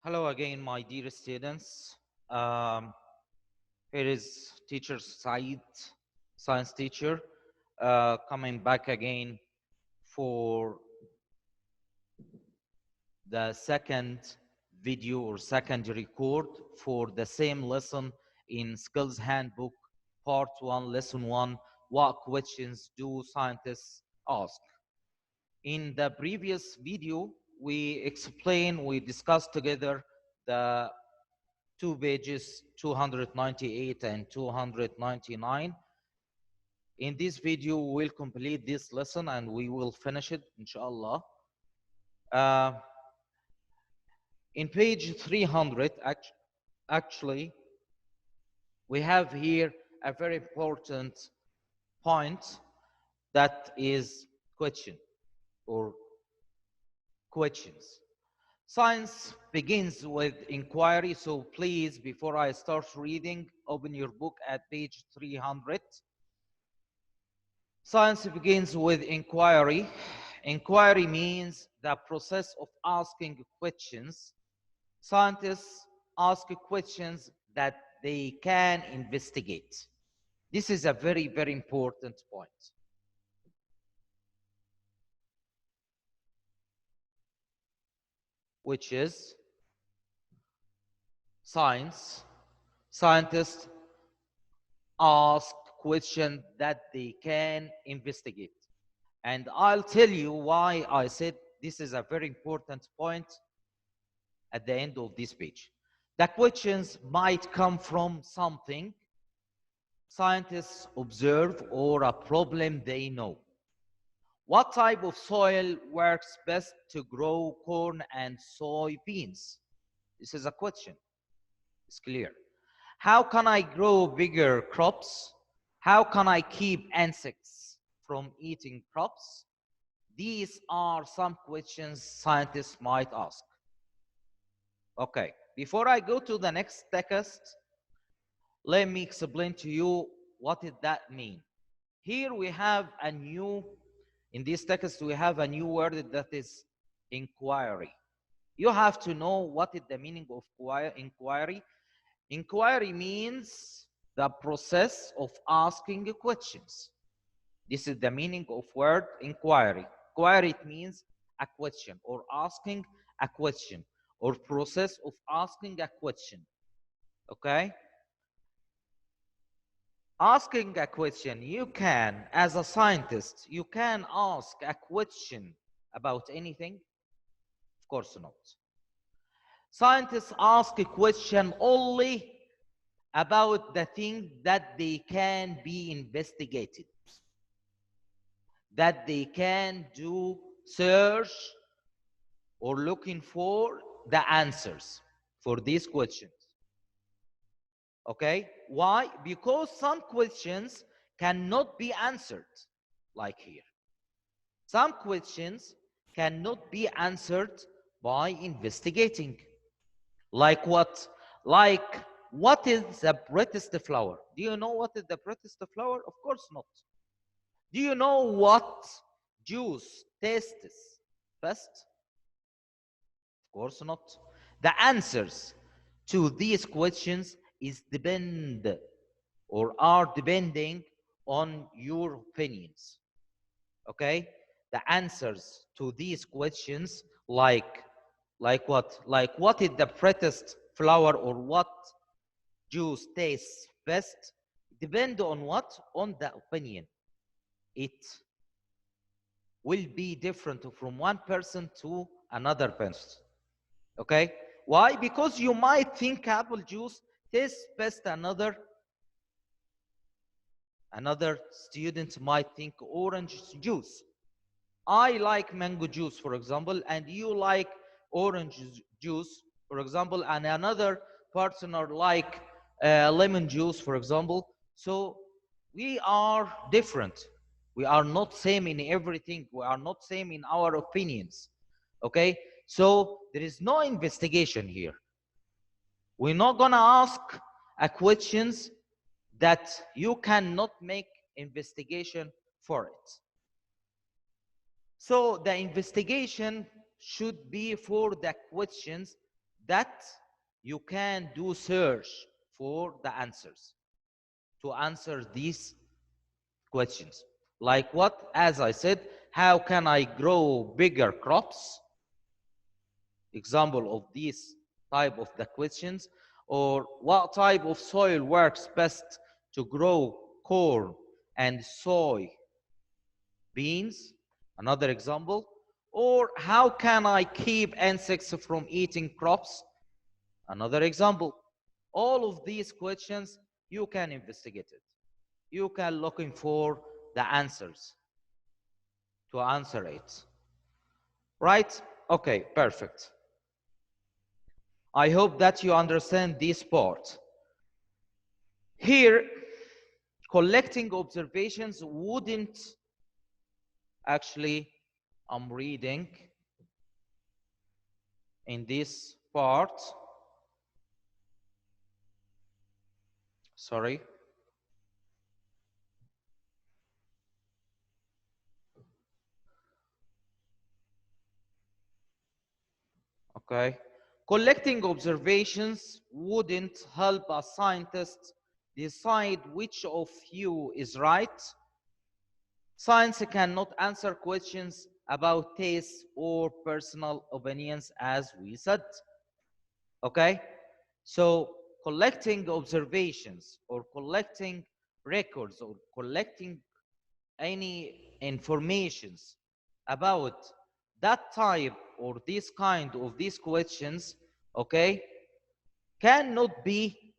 Hello again, my dear students. Um, Here is teacher Said, science teacher, coming back again for the second video or second record for the same lesson in Skills Handbook, Part 1, Lesson 1. What questions do scientists ask? In the previous video, we discussed together the two pages 298 and 299. In this video, we'll complete this lesson and we will finish it, inshallah. Uh, in page 300, actually, we have here a very important point that is question or questions. Science begins with inquiry, so please, before I start reading, open your book at page 300. Science begins with inquiry. Inquiry means the process of asking questions. Scientists ask questions that they can investigate. This is a very, very important point. Which is scientists ask questions that they can investigate. And I'll tell you why I said this is a very important point at the end of this page. The questions might come from something scientists observe or a problem they know. What type of soil works best to grow corn and soybeans? This is a question. It's clear. How can I grow bigger crops? How can I keep insects from eating crops? These are some questions scientists might ask. Okay, before I go to the next text, let me explain to you what did that mean. Here we have in this text, we have a new word that is inquiry. You have to know what is the meaning of inquiry. Inquiry means the process of asking questions. This is the meaning of word inquiry. Inquiry, it means a question or asking a question or process of asking a question. Okay? Asking a question, you can, as a scientist, you can ask a question about anything? Of course not. Scientists ask a question only about the thing that they can be investigated, that they can do search or looking for the answers for these questions. Okay? Why? Because some questions cannot be answered, like here. Some questions cannot be answered by investigating. Like what? Like, what is the prettiest flower? Do you know what is the prettiest flower? Of course not. Do you know what juice tastes best? Of course not. The answers to these questions is depend or are depending on your opinions. Okay? The answers to these questions, like what? Like what is the prettiest flower or what juice tastes best, depend on what? On the opinion. It will be different from one person to another person. Okay? Why? Because you might think apple juice tastes best, another student might think orange juice. I like mango juice, for example, and you like orange juice, for example, and another partner like lemon juice, for example. So we are different. We are not same in everything. We are not same in our opinions. Okay? So there is no investigation here. We're not gonna ask a questions that you cannot make investigation for it. So the investigation should be for the questions that you can do search for the answers to answer these questions. Like what? As I said, how can I grow bigger crops? Example of these type of the questions. Or what type of soil works best to grow corn and soy beans? Another example. Or how can I keep insects from eating crops? Another example. All of these questions, you can investigate it. You can looking for the answers to answer it. Right? Okay, perfect. I hope that you understand this part. Here, collecting observations wouldn't actually, I'm reading in this part. Sorry. Okay. Collecting observations wouldn't help a scientist decide which of you is right. Science cannot answer questions about taste or personal opinions, as we said. Okay? So, collecting observations or collecting records or collecting any informations about that type or this kind of these questions, okay, cannot be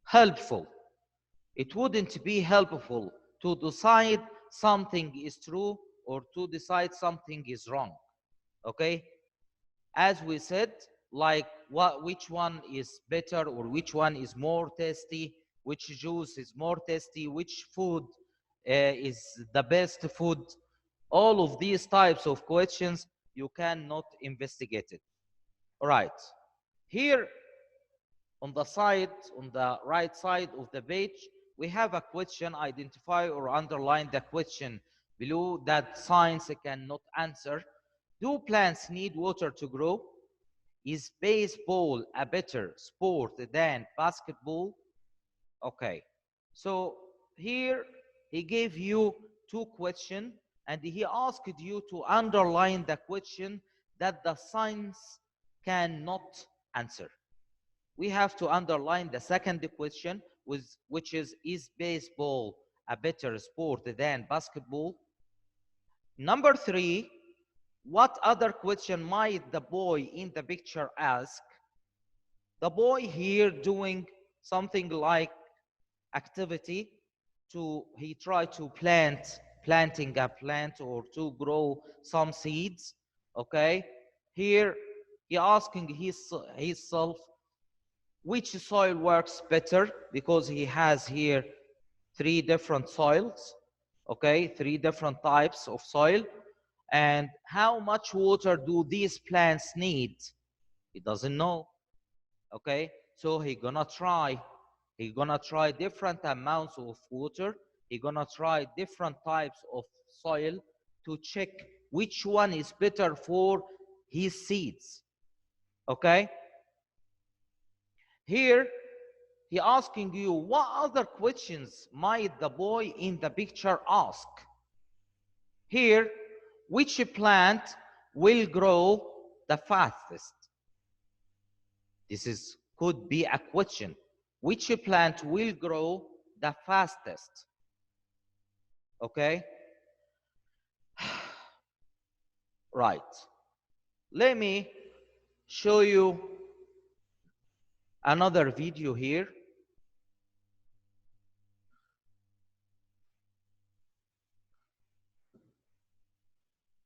helpful. It wouldn't be helpful to decide something is true or to decide something is wrong. Okay? As we said, like which one is better or which one is more tasty, which juice is more tasty, which food is the best food. All of these types of questions, you cannot investigate it. All right. Here on the side, on the right side of the page, we have a question. Identify or underline the question below that science cannot answer. Do plants need water to grow? Is baseball a better sport than basketball? Okay. So here he gave you two questions and he asked you to underline the question that the science cannot answer. We have to underline the second question, which is baseball a better sport than basketball? Number three, what other question might the boy in the picture ask? The boy here doing something like activity to he tried to planting a plant or to grow some seeds. Okay, here he asking himself which soil works better, because he has here three different soils. Okay, three different types of soil. And how much water do these plants need? He doesn't know. Okay, so he gonna try different amounts of water. He gonna try different types of soil to check which one is better for his seeds. Okay, here he asking you what other questions might the boy in the picture ask. Here, which plant will grow the fastest? This is could be a question. Which plant will grow the fastest? Okay? Right. Let me show you another video here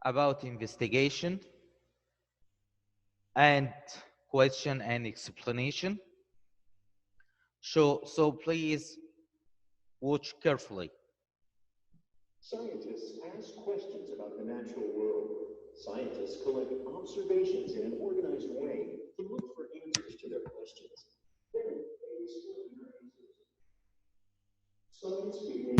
about investigation and question and explanation. So please watch carefully. Scientists ask questions about the natural world. Scientists collect observations in an organized way to look for answers to their questions. Then they explain their answers. Science begins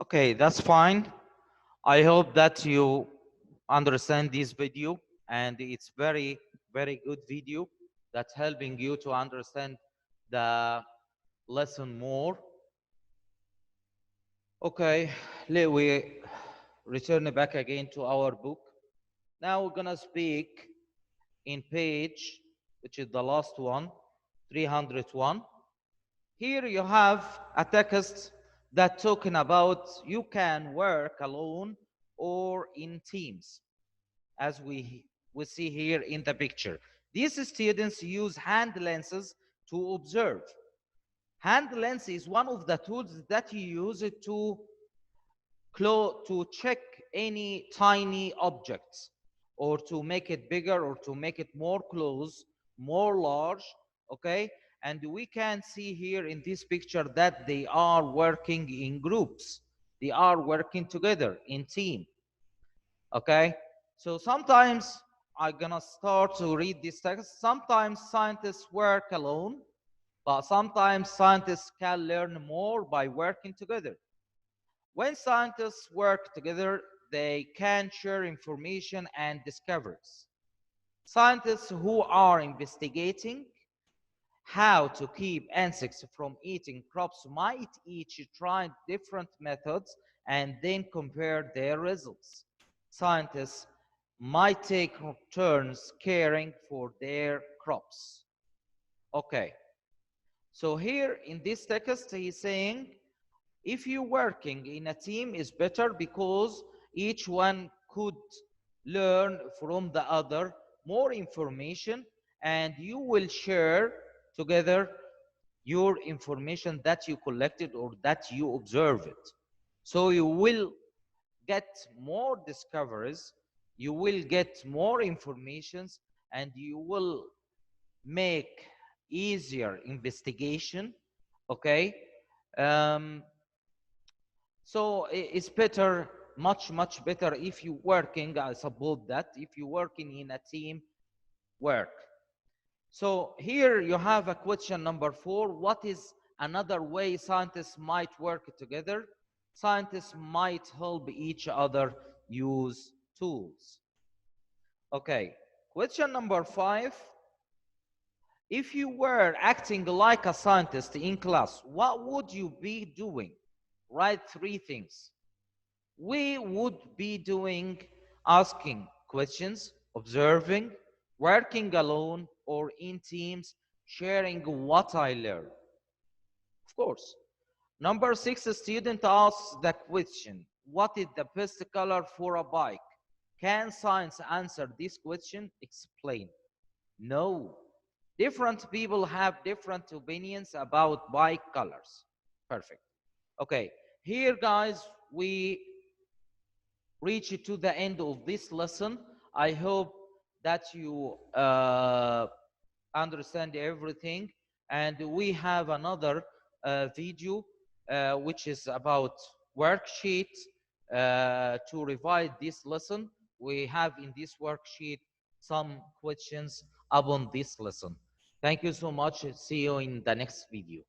Okay, that's fine. I hope that you understand this video, and it's very, very good video that's helping you to understand the lesson more. Okay, let we return back again to our book. Now we're gonna speak in page, which is the last one, 301. Here you have a text that talking about you can work alone or in teams, as we see here in the picture. These students use hand lenses to observe. Hand lens is one of the tools that you use it to check any tiny objects, or to make it bigger, or to make it more close, more large. Okay, and we can see here in this picture that they are working in groups, they are working together in team. Okay, so sometimes I'm gonna start to read this text. Sometimes scientists work alone, but sometimes scientists can learn more by working together. When scientists work together, they can share information and discoveries. Scientists who are investigating how to keep insects from eating crops might each try different methods and then compare their results. Scientists might take turns caring for their crops. Okay, so here in this text, he's saying if you're working in a team is better because each one could learn from the other more information, and you will share together your information that you collected or that you observed. So you will get more discoveries, you will get more informations, and you will make easier investigation. Okay, um, so it's better, much better if you working. I suppose that if you working in a team work. So here you have a question number 4. What is another way scientists might work together? Scientists might help each other use tools. Okay, question number 5. If you were acting like a scientist in class, what would you be doing? Write 3 things. We would be doing asking questions, observing, working alone or in teams, sharing what I learned. Of course. Number 6, a student asks the question, what is the best color for a bike? Can science answer this question? Explain. No. Different people have different opinions about bike colors. Perfect. Okay. Here, guys, we reach to the end of this lesson. I hope that you understand everything. And we have another video which is about worksheet to revise this lesson. We have in this worksheet some questions upon this lesson. Thank you so much. See you in the next video.